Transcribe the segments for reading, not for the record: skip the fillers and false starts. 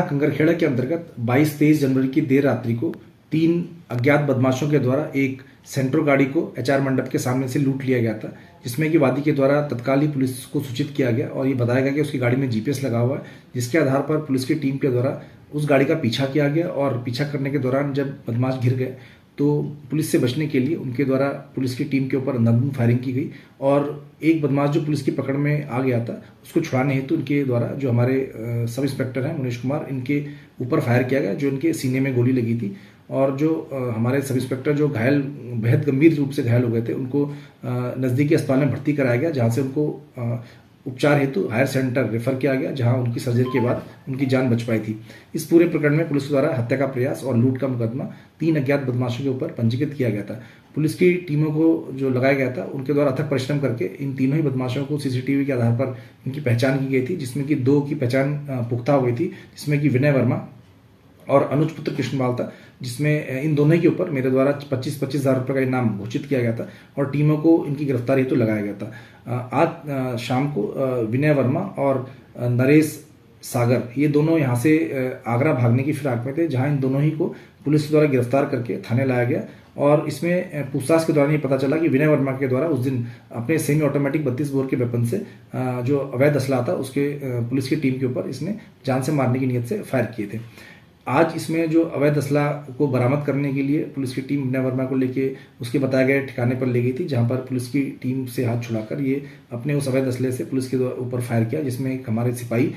कंगरखेड़ा के अंतर्गत 22-23 जनवरी की देर रात्रि को 3 अज्ञात बदमाशों के द्वारा एक सेंट्रो गाड़ी को एचआर मंडप के सामने से लूट लिया गया था, जिसमें कि वादी के द्वारा तत्काल ही पुलिस को सूचित किया गया और ये बताया गया कि उसकी गाड़ी में जीपीएस लगा हुआ है, जिसके आधार पर पुलिस की टीम के द्वारा उस गाड़ी का पीछा किया गया और पीछा करने के दौरान जब बदमाश घिर गए तो पुलिस से बचने के लिए उनके द्वारा पुलिस की टीम के ऊपर अंधाधुंध फायरिंग की गई और एक बदमाश जो पुलिस की पकड़ में आ गया था उसको छुड़ाने हेतु इनके द्वारा जो हमारे सब इंस्पेक्टर हैं मुनीश कुमार, इनके ऊपर फायर किया गया, जो इनके सीने में गोली लगी थी और जो हमारे सब इंस्पेक्टर जो घायल बेहद गंभीर रूप से घायल हो गए थे उनको नज़दीकी अस्पताल में भर्ती कराया गया, जहाँ से उनको उपचार हेतु हायर सेंटर रेफर किया गया, जहां उनकी सर्जरी के बाद उनकी जान बच पाई थी। इस पूरे प्रकरण में पुलिस द्वारा हत्या का प्रयास और लूट का मुकदमा 3 अज्ञात बदमाशों के ऊपर पंजीकृत किया गया था। पुलिस की टीमों को जो लगाया गया था उनके द्वारा अथक परिश्रम करके इन तीनों ही बदमाशों को सीसीटीवी के आधार पर इनकी पहचान की गई थी, जिसमें कि 2 की पहचान पुख्ता हो गई थी, जिसमें कि विनय वर्मा और अनुज पुत्र कृष्णपाल था, जिसमें इन दोनों के ऊपर मेरे द्वारा 25-25 हज़ार रुपये का इनाम घोषित किया गया था और टीमों को इनकी गिरफ्तारी हेतु लगाया गया था। आज शाम को विनय वर्मा और नरेश सागर ये दोनों यहाँ से आगरा भागने की फिराक में थे, जहाँ इन दोनों ही को पुलिस द्वारा गिरफ्तार करके थाने लाया गया और इसमें पूछताछ के दौरान ये पता चला कि विनय वर्मा के द्वारा उस दिन अपने सेमी ऑटोमेटिक 32 बोर के वेपन से जो अवैध असला था उसके पुलिस की टीम के ऊपर इसने जान से मारने की नीयत से फायर किए थे। आज इसमें जो अवैध असला को बरामद करने के लिए पुलिस की टीम विनय वर्मा को लेके उसके बताए गए ठिकाने पर ले गई थी, जहां पर पुलिस की टीम से हाथ छुड़ाकर ये अपने उस अवैध असले से पुलिस के ऊपर फायर किया, जिसमें एक हमारे सिपाही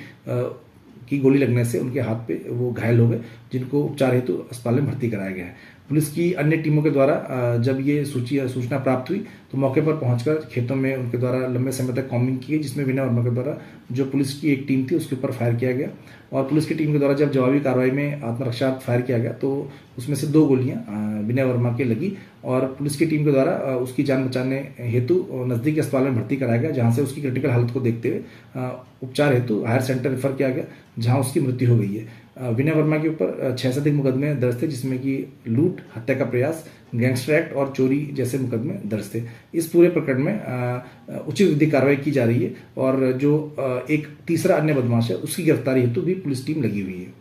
की गोली लगने से उनके हाथ पे वो घायल हो गए, जिनको उपचार हेतु अस्पताल में भर्ती कराया गया है। पुलिस की अन्य टीमों के द्वारा जब ये सूचना प्राप्त हुई तो मौके पर पहुंचकर खेतों में उनके द्वारा लंबे समय तक कॉम्बिंग की गई, जिसमें विनय वर्मा के द्वारा जो पुलिस की एक टीम थी उसके ऊपर फायर किया गया और पुलिस की टीम के द्वारा जब जवाबी कार्रवाई में आत्मरक्षा फायर किया गया तो उसमें से 2 गोलियां विनय वर्मा के लगी और पुलिस की टीम के द्वारा उसकी जान बचाने हेतु नज़दीकी अस्पताल में भर्ती कराया गया, जहां से उसकी क्रिटिकल हालत को देखते हुए उपचार हेतु हायर सेंटर रेफर किया गया, जहां उसकी मृत्यु हो गई है। विनय वर्मा के ऊपर 6 से अधिक मुकदमे दर्ज थे, जिसमें कि लूट, हत्या का प्रयास, गैंगस्टर एक्ट और चोरी जैसे मुकदमे दर्ज थे। इस पूरे प्रकरण में उचित विधिक कार्रवाई की जा रही है और जो एक तीसरा अन्य बदमाश है उसकी गिरफ्तारी हेतु भी पुलिस टीम लगी हुई है।